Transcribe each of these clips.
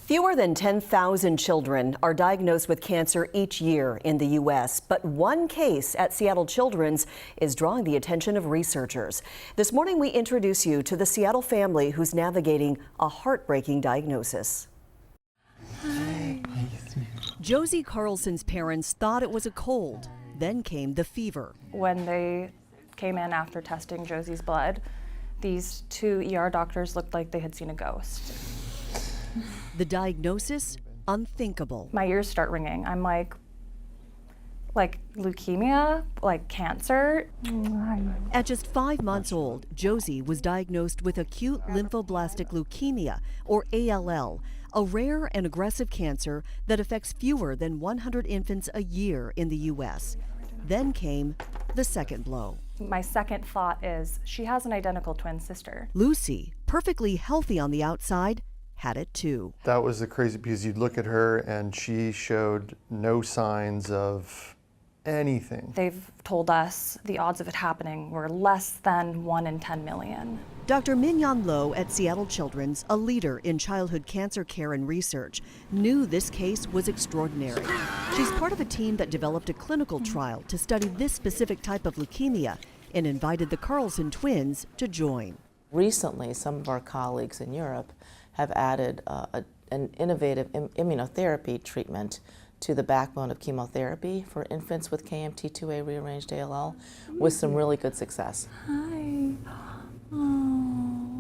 Fewer than 10,000 children are diagnosed with cancer each year in the U.S., but one case at Seattle Children's is drawing the attention of researchers. This morning, we introduce you to the Seattle family who's navigating a heartbreaking diagnosis. Hi. Josie Carlson's parents thought it was a cold. Then came the fever. When they came in after testing Josie's blood, these two ER doctors looked like they had seen a ghost. The diagnosis, unthinkable. My ears start ringing. I'm like leukemia, like cancer. At just 5 months old, Josie was diagnosed with acute lymphoblastic leukemia, or ALL, a rare and aggressive cancer that affects fewer than 100 infants a year in the U.S. Then came the second blow. My second thought is she has an identical twin sister. Lucy, perfectly healthy on the outside, had it too. That was the crazy because you'd look at her and she showed no signs of anything. They've told us the odds of it happening were less than 1 in 10 million. Dr. Minyan Lo at Seattle Children's, a leader in childhood cancer care and research, knew this case was extraordinary. She's part of a team that developed a clinical trial to study this specific type of leukemia and invited the Carlson twins to join. Recently, some of our colleagues in Europe have added an innovative immunotherapy treatment to the backbone of chemotherapy for infants with KMT2A rearranged ALL with some really good success. Hi.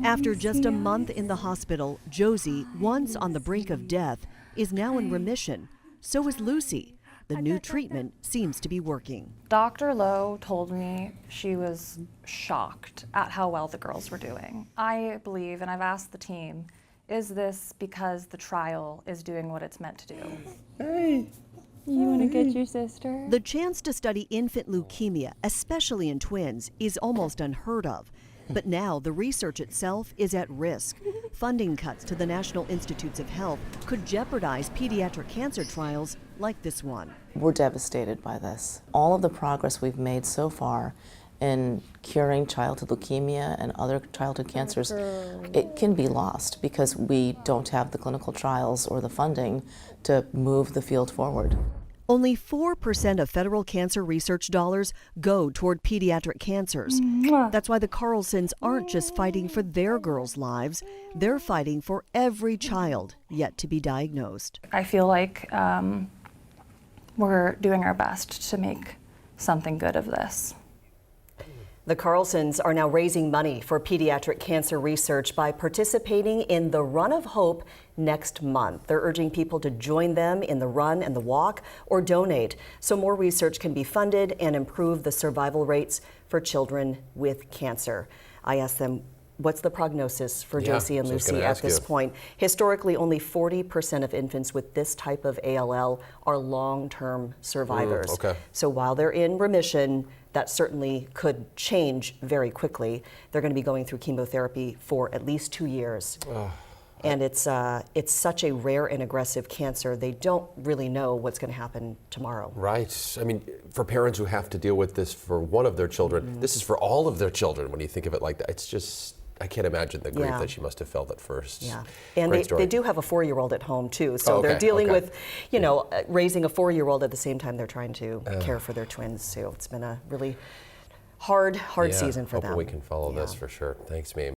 After just a month in the hospital, Josie, once on the brink of death, is now in remission. So is Lucy. The new treatment seems to be working. Dr. Lowe told me she was shocked at how well the girls were doing. I believe, and I've asked the team, is this because the trial is doing what it's meant to do? Hey. You want to get your sister? The chance to study infant leukemia, especially in twins, is almost unheard of. But now the research itself is at risk. Funding cuts to the National Institutes of Health could jeopardize pediatric cancer trials like this one. We're devastated by this. All of the progress we've made so far in curing childhood leukemia and other childhood cancers, it can be lost because we don't have the clinical trials or the funding to move the field forward. Only 4% of federal cancer research dollars go toward pediatric cancers. That's why the Carlsons aren't just fighting for their girls' lives, they're fighting for every child yet to be diagnosed. I feel like we're doing our best to make something good of this. The Carlsons are now raising money for pediatric cancer research by participating in the Run of Hope next month. They're urging people to join them in the run and the walk or donate so more research can be funded and improve the survival rates for children with cancer. I asked them, what's the prognosis for Josie and Lucy at this point? Historically, only 40% of infants with this type of ALL are long-term survivors. So while they're in remission, that certainly could change very quickly. They're going to be going through chemotherapy for at least 2 years. And it's such a rare and aggressive cancer, they don't really know what's going to happen tomorrow. Right. I mean, for parents who have to deal with this for one of their children, this is for all of their children when you think of it like that. It's just, I can't imagine the grief that she must have felt at first. Yeah, and they do have a 4-year-old at home too, so they're dealing with, you know, raising a 4-year-old at the same time they're trying to care for their twins. So it's been a really hard season for them. We can follow this for sure. Thanks, Mame.